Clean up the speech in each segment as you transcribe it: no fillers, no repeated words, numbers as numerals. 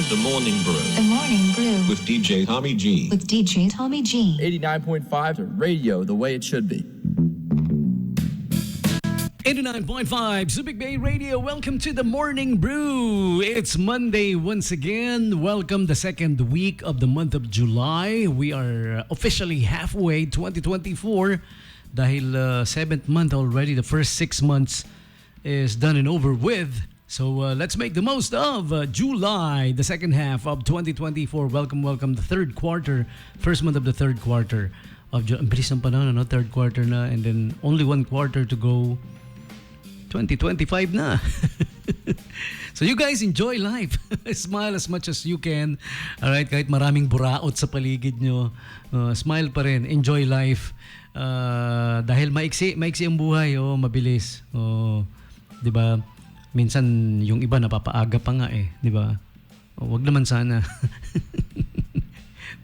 The Morning Brew. The Morning Brew. With DJ Tommy G. With DJ Tommy G. 89.5 radio, the way it should be. 89.5 Subic Bay Radio. Welcome to the Morning Brew. It's Monday once again. Welcome the second week of the month of July. We are officially halfway 2024 dahil 7th month already. The first 6 months is done and over with. So let's make the most of July, the second half of 2024. Welcome the third quarter, first month of the third quarter of July. Ang bilis ng panahon, no? Third quarter na, and then only one quarter to go. 2025 na. So you guys enjoy life. Smile as much as you can. Alright, kahit maraming buraot sa paligid nyo, smile pa rin. Enjoy life. Dahil maiksi ang buhay. Mabilis. Diba? Minsan yung iba napapaaga pa nga eh. Diba? Wag naman sana.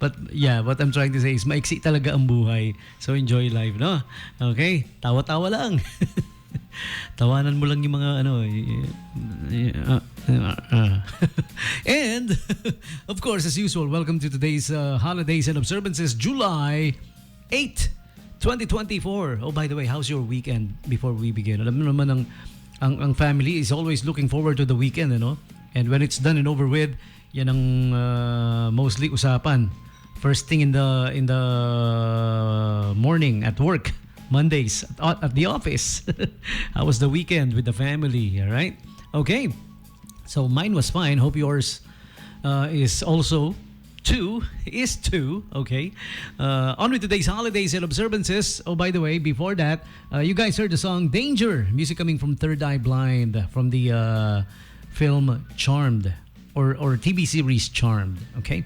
But yeah, what I'm trying to say is maiksi talaga ang buhay. So enjoy life, no? Okay? Tawa-tawa lang. Tawanan mo lang yung mga And of course, as usual, welcome to today's holidays and observances, July 8, 2024. Oh, by the way, how's your weekend before we begin? Alam mo naman ang family is always looking forward to the weekend, ano? And when it's done and over with, yan ang mostly usapan. First thing in the morning at work. Mondays at the office. How was the weekend with the family? All right? Okay. So mine was fine. Hope yours is also too. Okay. On with today's holidays and observances. Oh, by the way, before that, you guys heard the song Danger. Music coming from Third Eye Blind from the film Charmed or TV series Charmed. Okay.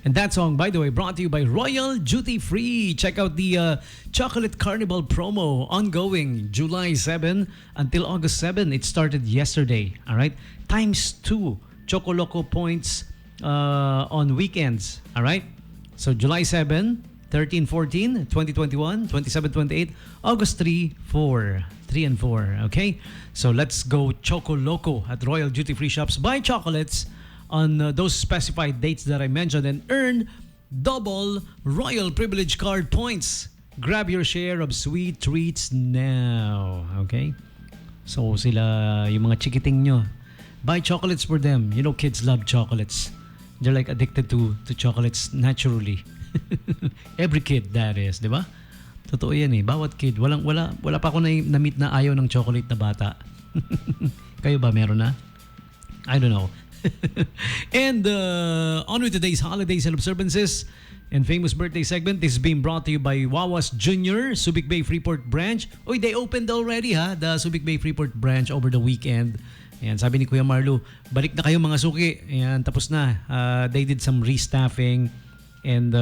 And that song, by the way, brought to you by Royal Duty Free. Check out the Chocolate Carnival promo ongoing July 7 until August 7. It started yesterday. All right? ×2 Choco Loco points on weekends. All right? So July 7, 13, 14, 2021, 27, 28, August 3, 4. 3 and 4. Okay? So let's go Choco Loco at Royal Duty Free shops. Buy chocolates on those specified dates that I mentioned and earn double Royal Privilege Card points. Grab your share of sweet treats now. Okay? So sila, yung mga chikiting nyo, buy chocolates for them. You know, kids love chocolates. They're like addicted to chocolates naturally. Every kid, that is. Di ba? Totoo yan eh. Bawat kid. Wala pa ako na-meet na ayaw ng chocolate na bata. Kayo ba? Meron na? I don't know. And on with today's holidays and observances and famous birthday segment. This is being brought to you by Wawas Jr. Subic Bay Freeport branch. Oy, they opened already the Subic Bay Freeport branch over the weekend. Ayan, sabi ni Kuya Marlo, balik na kayo mga suki. Ayan, tapos na. They did some restaffing and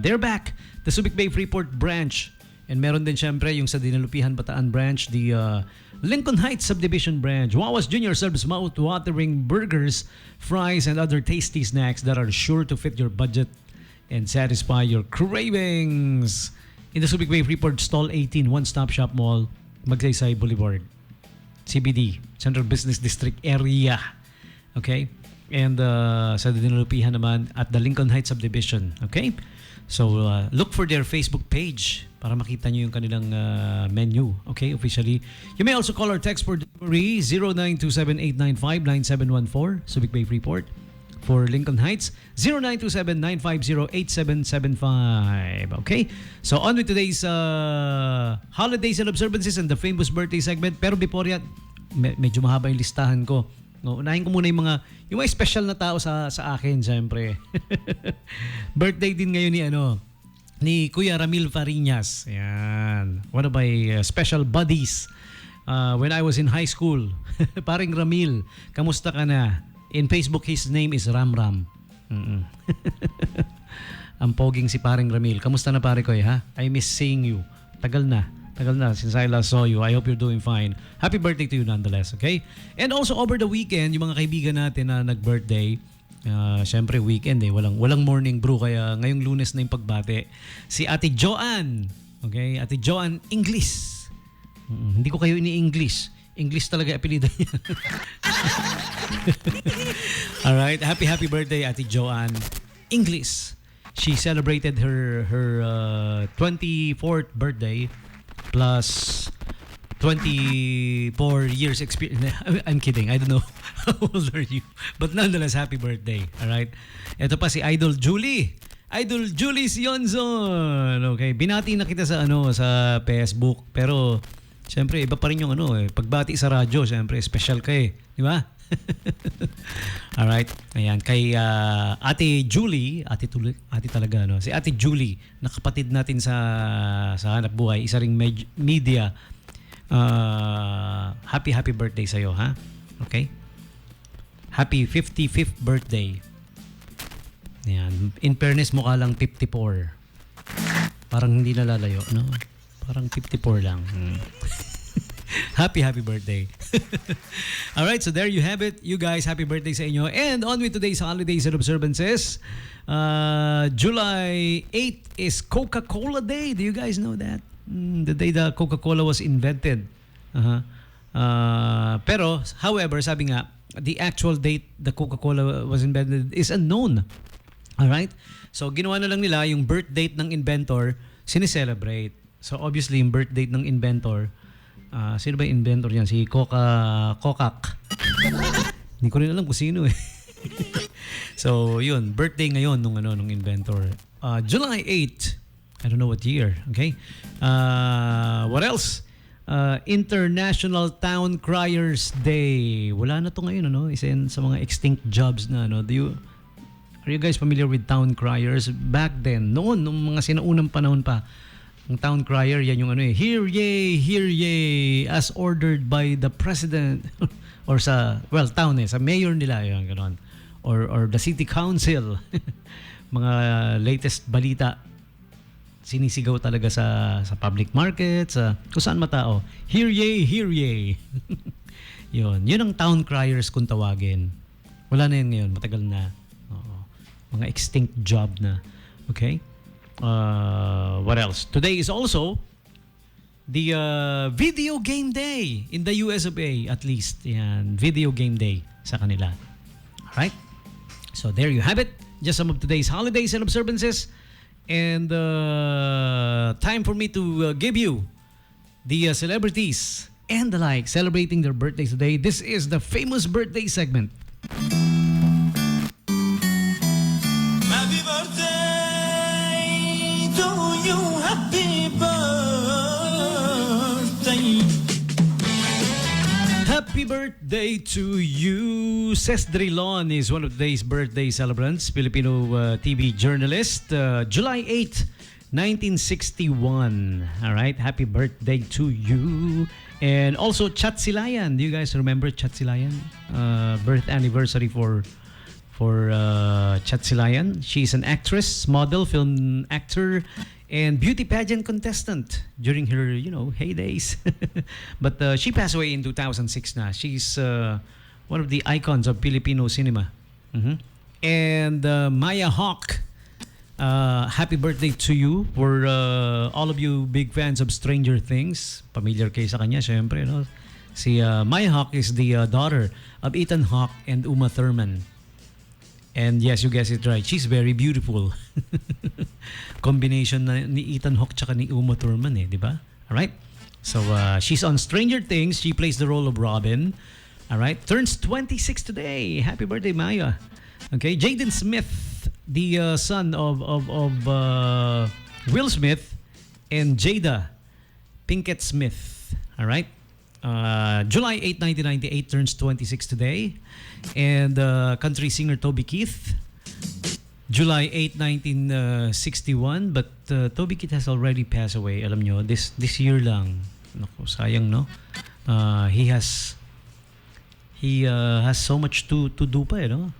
they're back. The Subic Bay Freeport branch. And meron din syempre yung sa Dinalupihan Bataan branch, the Lincoln Heights Subdivision branch. Wawas Jr. serves mouth-watering burgers, fries, and other tasty snacks that are sure to fit your budget and satisfy your cravings. In the Subic Bay Freeport Stall 18 One-Stop Shop Mall, Magsaysay Boulevard, CBD, Central Business District area. Okay? And sa Dinalupihan naman at the Lincoln Heights Subdivision. Okay? So, look for their Facebook page para makita nyo yung kanilang menu. Okay, officially. You may also call or text for delivery 0927-895-9714, Subic Bay Freeport. For Lincoln Heights, 0927-950-8775. Okay? So, on with today's holidays and observances and the famous birthday segment. Pero before yan, medyo mahaba yung listahan ko. No, unahin ko muna yung mga special na tao sa akin, siyempre. Birthday din ngayon ni Kuya Ramil Fariñas. Ayan. One of my special buddies when I was in high school. Paring Ramil, kamusta ka na? In Facebook, his name is Ram Ram. Ang poging si Paring Ramil. Kamusta na pare ko ha? I miss seeing you. Tagal na since I last saw you. I hope you're doing fine. Happy birthday to you nonetheless, okay? And also over the weekend, yung mga kaibigan natin na nag-birthday, syempre weekend walang morning brew kaya ngayong Lunes na yung pagbate. Si Ate Joanne, okay? Ate Joanne English. Hindi ko kayo ini-English. English talaga apelido niya. Alright, happy birthday Ate Joanne English. She celebrated her 24th birthday plus 24 years experience. I'm kidding. I don't know how old are you. But nonetheless, happy birthday. Alright? Ito pa si Idol Julie. Idol Julie Sionzon. Okay, binati na kita sa sa Facebook, pero syempre iba pa rin yung pagbati sa radyo, syempre special ka di ba? Alright. Ayan, kay Ate Julie, Ate talaga si Ate Julie, na kapatid natin sa Hanap Buhay, isa ring media. Happy birthday sa iyo, ha? Okay? Happy 55th birthday. Ayan. In fairness, mukha lang 54. Parang hindi nalalayo, no? Parang 54 lang. Happy birthday. Alright, so there you have it. You guys, happy birthday sa inyo. And on with today's holidays and observances. July 8 is Coca-Cola Day. Do you guys know that? The day the Coca-Cola was invented. Pero, however, sabi nga, the actual date the Coca-Cola was invented is unknown. Alright? So, ginawa na lang nila yung birth date ng inventor, sineselebrate. So, obviously, yung birth date ng inventor, sino ba yung inventor niyan? Si Kokak. Hindi ko rin alam kung sino So, yun. Birthday ngayon nung inventor. July 8. I don't know what year. Okay? What else? International Town Criers Day. Wala na to ngayon, Isa yan sa mga extinct jobs na, Are you guys familiar with town criers? Back then, nung mga sinaunang panahon pa, ang town crier, yan yung hear ye, as ordered by the president. Or sa mayor nila, yung gano'n. Or the city council. Mga latest balita, sinisigaw talaga sa public market, kung saan matao. Hear ye. Yun ang town criers kung tawagin. Wala na yun ngayon, matagal na. Mga extinct job na. Okay? What else? Today is also the video game day in the US of A, at least. Yan, video game day sa kanila. Alright? So there you have it. Just some of today's holidays and observances. And time for me to give you the celebrities and the like celebrating their birthdays today. This is the famous birthday segment. Happy birthday to you, happy birthday. Happy birthday to you. Ces Drilon is one of today's birthday celebrants, Filipino TV journalist. July 8, 1961. All right, happy birthday to you. And also Chat Silayan. Do you guys remember Chat Silayan? Birth anniversary for Chat Silayan. She's an actress, model, film actor, and beauty pageant contestant during her, heydays. But she passed away in 2006 na. She's one of the icons of Filipino cinema. And Maya Hawk, happy birthday to you. For all of you big fans of Stranger Things, familiar kayo sa kanya, syempre, Si Maya Hawk is the daughter of Ethan Hawke and Uma Thurman. And yes, you guessed it right. She's very beautiful. Combination na ni Ethan Hawke tsaka ni Uma Thurman di ba? Alright? So, she's on Stranger Things. She plays the role of Robin. Alright? Turns 26 today. Happy birthday, Maya. Okay? Jaden Smith, the son of Will Smith and Jada Pinkett Smith. Alright? July 8, 1998 turns 26 today. And country singer Toby Keith, July 8, 1961. But Toby Keith has already passed away. Alam nyo, this year lang. Naku, sayang, no? He has so much to do pa, no?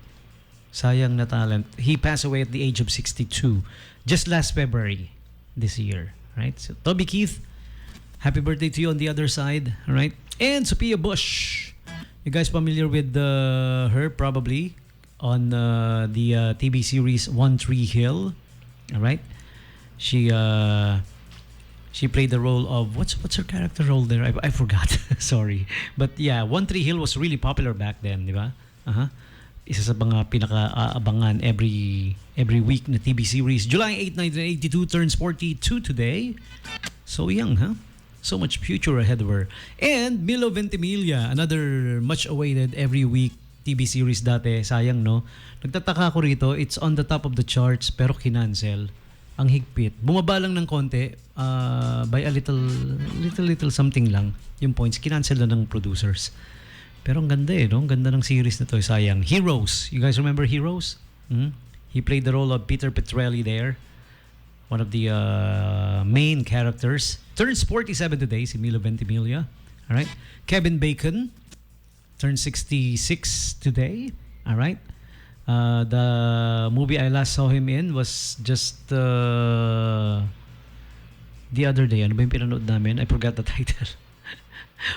Sayang na talent. He passed away at the age of 62 just last February this year, right? So Toby Keith, happy birthday to you on the other side, all right? And Sophia Bush, you guys familiar with her probably on the TV series One Tree Hill, all right? She She played the role of what's her character role there? I forgot. Sorry. But yeah, One Tree Hill was really popular back then, di ba? Isa sa mga pinaka-aabangan every week na TV series. July 8, 1982 turns 42 today. So young, huh? So much future ahead of her. And Milo Ventimiglia, another much awaited every week TV series dati. Sayang, no? Nagtataka ko rito, it's on the top of the charts pero kinancel. Ang higpit. Bumaba lang ng konti by a little something lang yung points. Kinancel na ng producers. Pero ang ganda no? Ang ganda ng series na to. Sayang. Heroes. You guys remember Heroes? He played the role of Peter Petrelli there. One of the main characters. Turns 47 today, si Milo Ventimiglia. Alright? Kevin Bacon turns 66 today. Alright? The movie I last saw him in was just the other day. Ano ba yung pinanood namin? I forgot the title.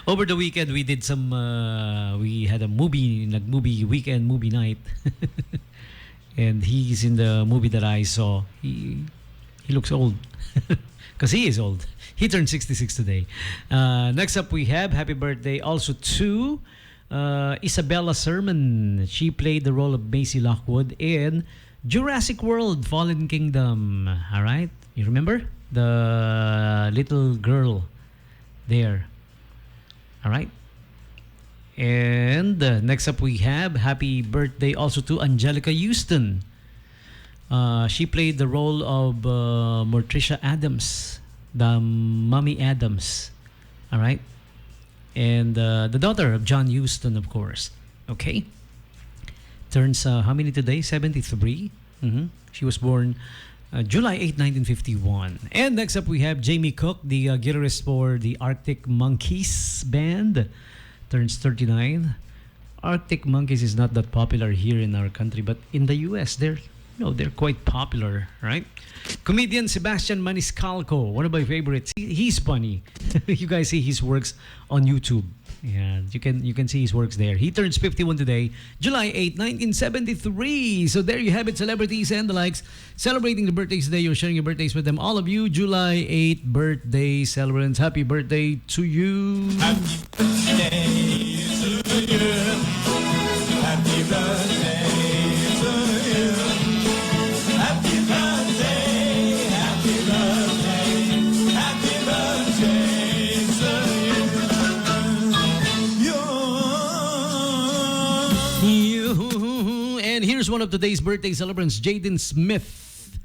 Over the weekend, we did some, we had a nag-movie weekend, movie night. And he's in the movie that I saw. He looks old. Because he is old. He turned 66 today. Next up, we have happy birthday also to Isabella Sermon. She played the role of Maisie Lockwood in Jurassic World Fallen Kingdom. All right? You remember? The little girl there. All right? And next up we have happy birthday also to Angelica Houston. She played the role of Morticia Adams, the Mommy Adams. All right? And the daughter of John Huston, of course. Okay? Turns how many today? 73. She was born July 8, 1951. And next up we have Jamie Cook, the guitarist for the Arctic Monkeys band. Turns 39. Arctic Monkeys is not that popular here in our country, but in the US they're quite popular, right? Comedian Sebastian Maniscalco, one of my favorites. He's funny. You guys see his works on YouTube. Yeah, you can see his works there. He turns 51 today, July 8, 1973. So there you have it, celebrities and the likes celebrating the birthdays today. You're sharing your birthdays with them. All of you, July 8 birthday celebrants. Happy birthday to you. Happy birthday to you. Happy birthday to you. Happy birthday, happy birthday, happy birthday to You. And here's one of today's birthday celebrants, Jaden Smith,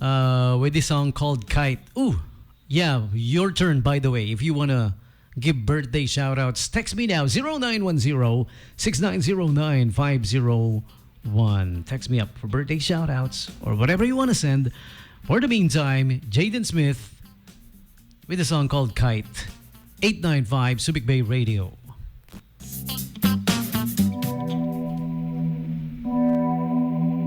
with this song called Kite. Ooh, yeah, your turn, by the way. If you want to give birthday shout-outs, text me now, 0910-6909-501. Text me up for birthday shout-outs or whatever you want to send. For the meantime, Jaden Smith with a song called Kite. 895 Subic Bay Radio.